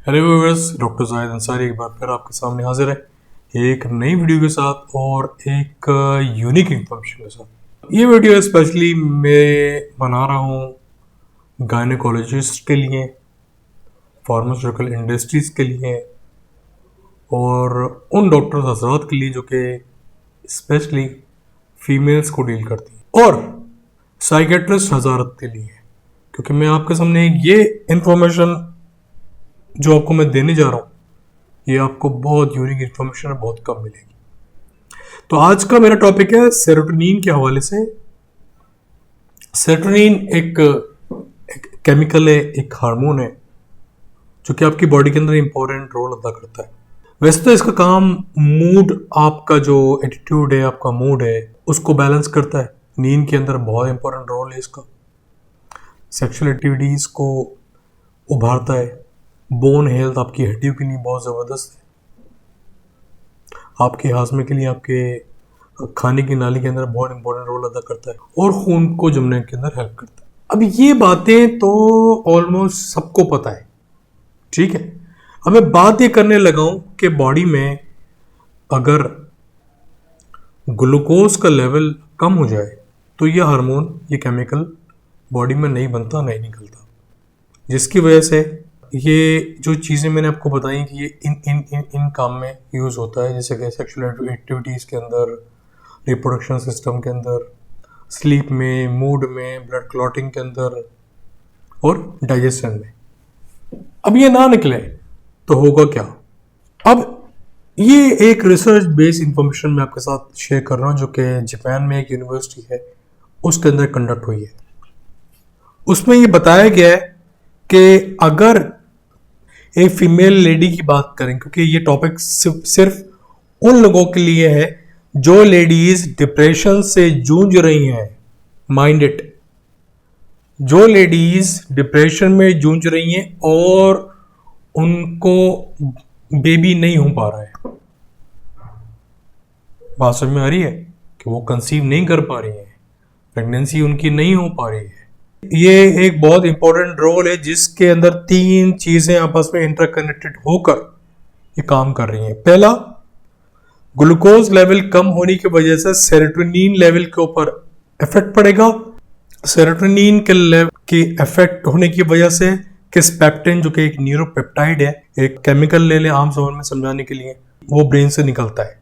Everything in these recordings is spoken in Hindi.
Hello viewers, doctor Zahid Ansari एक बार फिर आपके सामने हाजिर है एक नई वीडियो के साथ और एक यूनिक इंफॉर्मेशन के साथ। ये वीडियो स्पेशली मैं बना रहा हूँ गायनेकोलॉजिस्ट के लिए, फार्मास्यूटिकल इंडस्ट्रीज़ के लिए और उन डॉक्टर्स हजरात के लिए जो कि स्पेशली फीमेल्स को डील करती हैं, और साइकेट्रिस्ट हजरात के लिए, क्योंकि मैं आपके सामने ये इंफॉर्मेशन जो आपको मैं देने जा रहा हूँ ये आपको बहुत यूनिक इन्फॉर्मेशन है, बहुत कम मिलेगी। तो आज का मेरा टॉपिक है सेरोटोनिन के हवाले से। सेरोटोनिन एक केमिकल है, एक हार्मोन है जो कि आपकी बॉडी के अंदर इंपॉर्टेंट रोल अदा करता है। वैसे तो इसका काम मूड, आपका जो एटीट्यूड है, आपका मूड है, उसको बैलेंस करता है। नींद के अंदर बहुत इंपॉर्टेंट रोल है इसका। सेक्सुअल एक्टिविटीज को उभारता है। बोन हेल्थ, आपकी हड्डियों के लिए बहुत ज़बरदस्त है। आपके हाजमे के लिए, आपके खाने की नाली के अंदर बहुत इंपॉर्टेंट रोल अदा करता है और खून को जमने के अंदर हेल्प करता है। अब ये बातें तो ऑलमोस्ट सबको पता है, ठीक है। अब मैं बात ये करने लगा हूं कि बॉडी में अगर ग्लूकोज का लेवल कम हो जाए तो ये हार्मोन, ये केमिकल बॉडी में नहीं बनता, नहीं निकलता, जिसकी वजह से ये जो चीज़ें मैंने आपको बताई कि ये इन काम में यूज़ होता है, जैसे कि सेक्सुअल एक्टिविटीज़ के अंदर, रिप्रोडक्शन सिस्टम के अंदर, स्लीप में, मूड में, ब्लड क्लॉटिंग के अंदर और डाइजेशन में। अब ये ना निकले तो होगा क्या? अब ये एक रिसर्च बेस्ड इंफॉर्मेशन मैं आपके साथ शेयर कर रहा हूँ जो कि जापान में एक यूनिवर्सिटी है उसके अंदर कंडक्ट हुई है। उसमें ये बताया गया है कि अगर एक फीमेल लेडी की बात करें, क्योंकि ये टॉपिक सिर्फ उन लोगों के लिए है जो लेडीज डिप्रेशन से जूझ रही हैं, माइंड इट, जो लेडीज डिप्रेशन में जूझ रही हैं और उनको बेबी नहीं हो पा रहा है। बात समझ में आ रही है कि वो कंसीव नहीं कर पा रही है, प्रेगनेंसी उनकी नहीं हो पा रही है। ये एक बहुत इंपॉर्टेंट रोल है जिसके अंदर तीन चीजें आपस में इंटरकनेक्टेड होकर ये काम कर रही हैं। पहला, ग्लूकोज लेवल कम होने की वजह से सेरोटोनिन लेवल के ऊपर इफेक्ट पड़ेगा। सेरोटोनिन के इफेक्ट होने की वजह से किस्पेप्टिन, जो कि एक न्यूरोपेप्टाइड है, एक केमिकल ले लें आम जबान में समझाने के लिए, वो ब्रेन से निकलता है।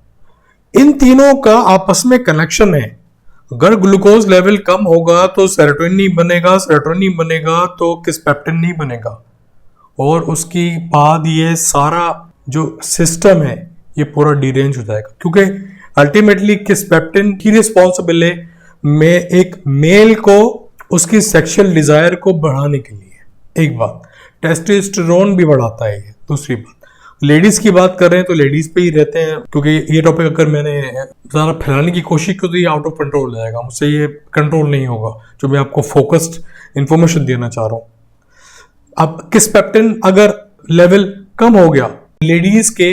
इन तीनों का आपस में कनेक्शन है। अगर ग्लूकोज लेवल कम होगा तो सेरोटोनिन बनेगा, सेरोटोनिन बनेगा तो किस्पेप्टिन नहीं बनेगा, और उसकी बाद ये सारा जो सिस्टम है ये पूरा डिरेंज हो जाएगा, क्योंकि अल्टीमेटली किस्पेप्टिन की रिस्पॉन्सिबल है में एक मेल को उसकी सेक्सुअल डिजायर को बढ़ाने के लिए। एक बात, टेस्टोस्टेरोन भी बढ़ाता है। दूसरी बात, लेडीज की बात कर रहे हैं तो लेडीज पे ही रहते हैं, क्योंकि ये टॉपिक अगर मैंने ज़्यादा फैलाने की कोशिश की तो ये आउट ऑफ कंट्रोल हो जाएगा, मुझसे ये कंट्रोल नहीं होगा जो मैं आपको फोकस्ड इंफॉर्मेशन देना चाह रहा हूँ। अब किस्पेप्टिन अगर लेवल कम हो गया, लेडीज के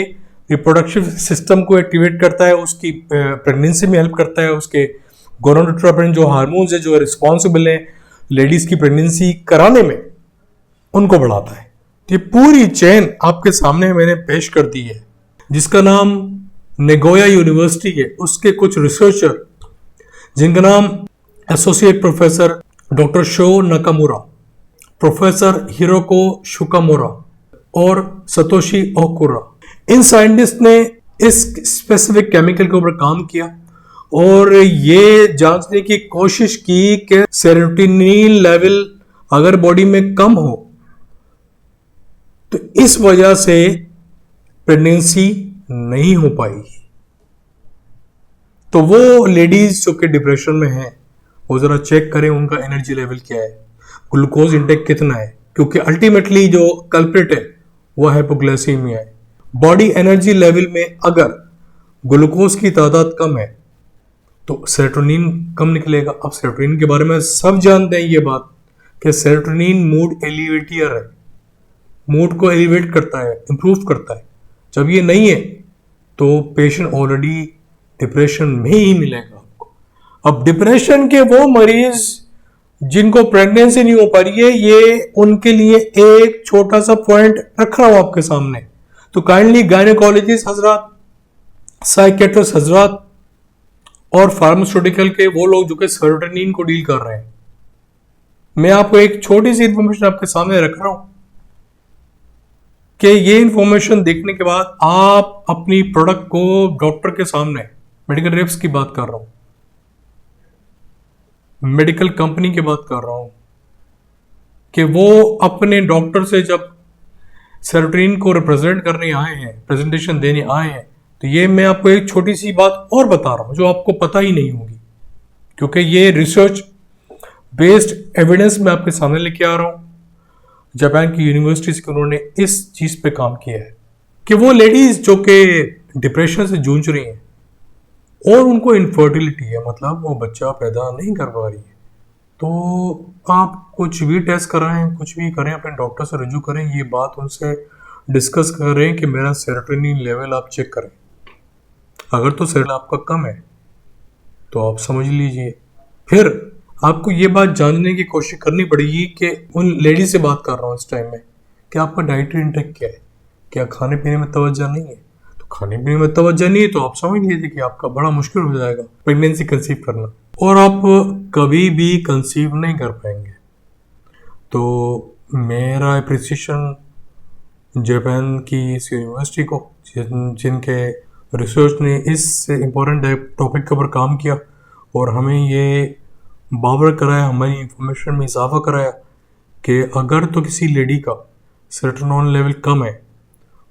रिप्रोडक्टिव सिस्टम को एक्टिवेट करता है, उसकी प्रेगनेंसी में हेल्प करता है, उसके गोनाडोट्रोपिन जो हार्मोन्स है जो रिस्पॉन्सिबल है लेडीज की प्रेगनेंसी कराने में, उनको बढ़ाता है। ये पूरी चेन आपके सामने मैंने पेश कर दी है, जिसका नाम नेगोया यूनिवर्सिटी है। उसके कुछ रिसर्चर जिनका नाम associate professor doctor Sho Nakamura, professor Hiroko Shukamura और सतोशी ओकुरा, इन साइंटिस्ट ने इस स्पेसिफिक केमिकल के ऊपर काम किया और ये जांचने की कोशिश की कि सेरोटोनिन लेवल अगर बॉडी में कम हो तो इस वजह से प्रेगनेंसी नहीं हो पाएगी। तो वो लेडीज जो कि डिप्रेशन में हैं वो जरा चेक करें उनका एनर्जी लेवल क्या है, ग्लूकोज इंटेक कितना है, क्योंकि अल्टीमेटली जो कल्प्रिट है वो हाइपोग्लाइसीमिया है। बॉडी एनर्जी लेवल में अगर ग्लूकोज की तादाद कम है तो सेरोटोनिन कम निकलेगा। अब सेरोटोनिन के बारे में सब जानते हैं ये बात कि सेरोटोनिन मूड एलिवेटियर है, मूड को एलिवेट करता है, इंप्रूव करता है। जब ये नहीं है तो पेशेंट ऑलरेडी डिप्रेशन में ही मिलेगा आपको। अब डिप्रेशन के वो मरीज जिनको प्रेगनेंसी नहीं हो पा रही है, ये उनके लिए एक छोटा सा पॉइंट रख रहा हूं आपके सामने। तो काइंडली गायनेकोलॉजिस्ट हजरात, साइकेट्रिस्ट हजरात और फार्मास्यूटिकल के वो लोग जो कि सेरोटोनिन को डील कर रहे हैं, मैं आपको एक छोटी सी इंफॉर्मेशन आपके सामने रख रहा हूं कि ये इंफॉर्मेशन देखने के बाद आप अपनी प्रोडक्ट को डॉक्टर के सामने, मेडिकल रेप्स की बात कर रहा हूं, मेडिकल कंपनी की बात कर रहा हूं, कि वो अपने डॉक्टर से जब सेरोटोनिन को रिप्रेजेंट करने आए हैं, प्रेजेंटेशन देने आए हैं, तो ये मैं आपको एक छोटी सी बात और बता रहा हूं जो आपको पता ही नहीं होगी, क्योंकि ये रिसर्च बेस्ड एविडेंस मैं आपके सामने लेके आ रहा हूं। जापान की यूनिवर्सिटी से उन्होंने इस चीज पे काम किया है कि वो लेडीज जो कि डिप्रेशन से जूझ रही हैं और उनको इनफर्टिलिटी है, मतलब वो बच्चा पैदा नहीं कर पा रही है, तो आप कुछ भी टेस्ट कराएं, कुछ भी करें, अपने डॉक्टर से रजू करें, ये बात उनसे डिस्कस करें कि मेरा सेरोटोनिन लेवल आप चेक करें। अगर तो सेरोटोनिन आपका कम है तो आप समझ लीजिए, फिर आपको ये बात जानने की कोशिश करनी पड़ेगी कि उन लेडी से बात कर रहा हूँ इस टाइम में, कि आपका डाइटरी इंटेक क्या है, क्या खाने पीने में तवज्जो नहीं है। तो खाने पीने में तवज्जो नहीं है तो आप समझ लीजिए कि आपका बड़ा मुश्किल हो जाएगा प्रेगनेंसी कंसीव करना, और आप कभी भी कंसीव नहीं कर पाएंगे। तो मेरा अप्रिसिएशन जापान की इस यूनिवर्सिटी को, जिनके रिसर्च ने इस इम्पोर्टेंट टॉपिक के ऊपर काम किया और हमें ये बावर कराया, हमारी इंफॉर्मेशन में इजाफा कराया कि अगर तो किसी लेडी का सेरोटोनिन लेवल कम है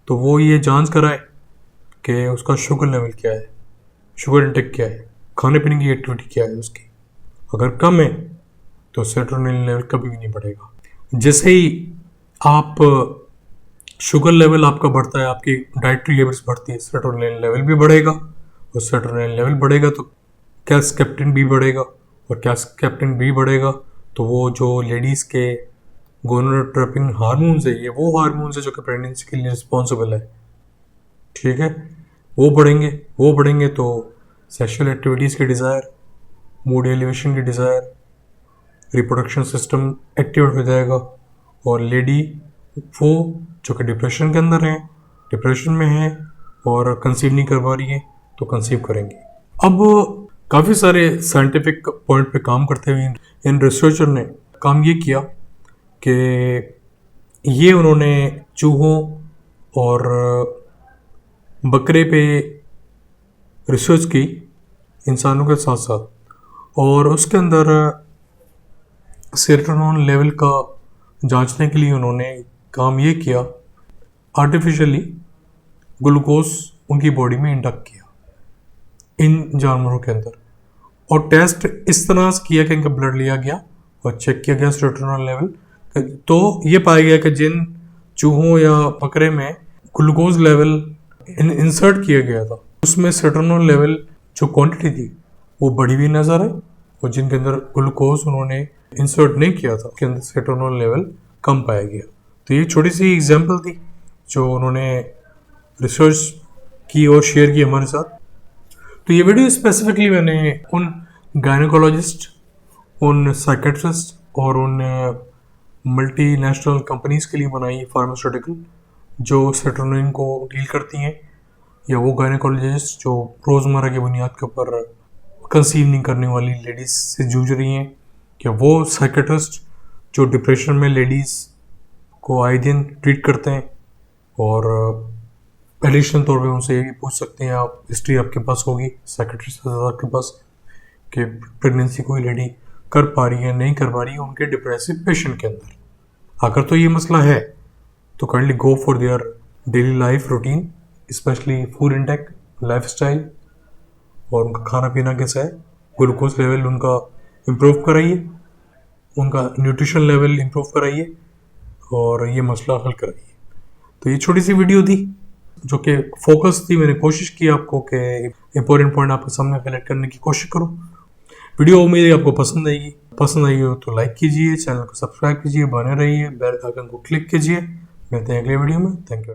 तो वो ये जांच कराए कि उसका शुगर लेवल क्या है, शुगर इंटेक क्या है, खाने पीने की एक्टिविटी क्या है उसकी। अगर कम है तो सेरोटोनिन लेवल कभी भी नहीं बढ़ेगा। जैसे ही आप शुगर लेवल आपका बढ़ता है, आपकी डाइटरी हैबिट्स बढ़ती है, सेरोटोनिन लेवल भी बढ़ेगा, और सेरोटोनिन लेवल बढ़ेगा तो कैल्शियम भी बढ़ेगा, और कैल्शियम भी बढ़ेगा तो वो जो लेडीज़ के गोनाडोट्रोपिन हार्मोन्स है, ये वो हार्मोन्स है जो कि प्रेगनेंसी के लिए रिस्पॉन्सिबल है, ठीक है, वो बढ़ेंगे तो सेक्सुअल एक्टिविटीज़ की डिज़ायर, मूड एलिवेशन की डिज़ायर, रिप्रोडक्शन सिस्टम एक्टिवेट हो जाएगा, और लेडी वो जो कि डिप्रेशन के अंदर है, डिप्रेशन में है और कंसीव नहीं कर पा रही है तो कंसीव करेंगी। अब काफ़ी सारे साइंटिफिक पॉइंट पे काम करते हुए इन रिसर्चर ने काम ये किया कि ये उन्होंने चूहों और बकरे पे रिसर्च की इंसानों के साथ साथ, और उसके अंदर सेरोटोनिन लेवल का जांचने के लिए उन्होंने काम ये किया, आर्टिफिशियली ग्लूकोज उनकी बॉडी में इंडक्ट किया इन जानवरों के अंदर, और टेस्ट इस तरह से किया कि इनका ब्लड लिया गया और चेक किया गया सेरोटोनिन लेवल, तो ये पाया गया कि जिन चूहों या बकरे में ग्लूकोज लेवल इंसर्ट किया गया था उसमें सेरोटोनिन लेवल जो क्वांटिटी थी वो बढ़ी हुई नजर है, और जिनके अंदर ग्लूकोज उन्होंने इंसर्ट नहीं किया था उसके अंदर सेरोटोनिन लेवल कम पाया गया। तो ये छोटी सी एग्जांपल थी जो उन्होंने रिसर्च की और शेयर की हमारे साथ। तो ये वीडियो स्पेसिफिकली मैंने उन गायनेकोलॉजिस्ट, उन साइकेट्रिस्ट और उन मल्टीनेशनल कंपनीज के लिए बनाई, फार्मास्यूटिकल जो सेरोटोनिन को डील करती हैं, या वो गायनेकोलॉजिस्ट जो रोज़मर्रा की बुनियाद के ऊपर कंसीव नहीं करने वाली लेडीज़ से जूझ रही हैं, या वो साइकेट्रिस्ट जो डिप्रेशन में लेडीज़ को आए दिन ट्रीट करते हैं, और एडिशनल तौर पे उनसे ये भी पूछ सकते हैं, आप हिस्ट्री आपके पास होगी साइकेट्रिस्ट के पास कि प्रेगनेंसी कोई लेडी कर पा रही है नहीं कर पा रही है उनके डिप्रेसिव पेशेंट के अंदर। अगर तो ये मसला है तो kindly go for their daily life routine, specially food intake, lifestyle, और उनका खाना पीना कैसा है, ग्लूकोज लेवल उनका इम्प्रूव कराइए, उनका न्यूट्रिशन लेवल इम्प्रूव कराइए, और ये मसला हल कराइए। तो ये छोटी सी वीडियो थी जो कि फोकस थी, मैंने कोशिश की आपको कि इंपॉर्टेंट पॉइंट आपके सामने हाईलाइट करने की कोशिश करूँ। वीडियो उम्मीद है आपको पसंद आई हो तो लाइक कीजिए, चैनल को सब्सक्राइब कीजिए, बने रहिए, बेल आइकन को क्लिक कीजिए। मिलते हैं अगले वीडियो में। Thank you.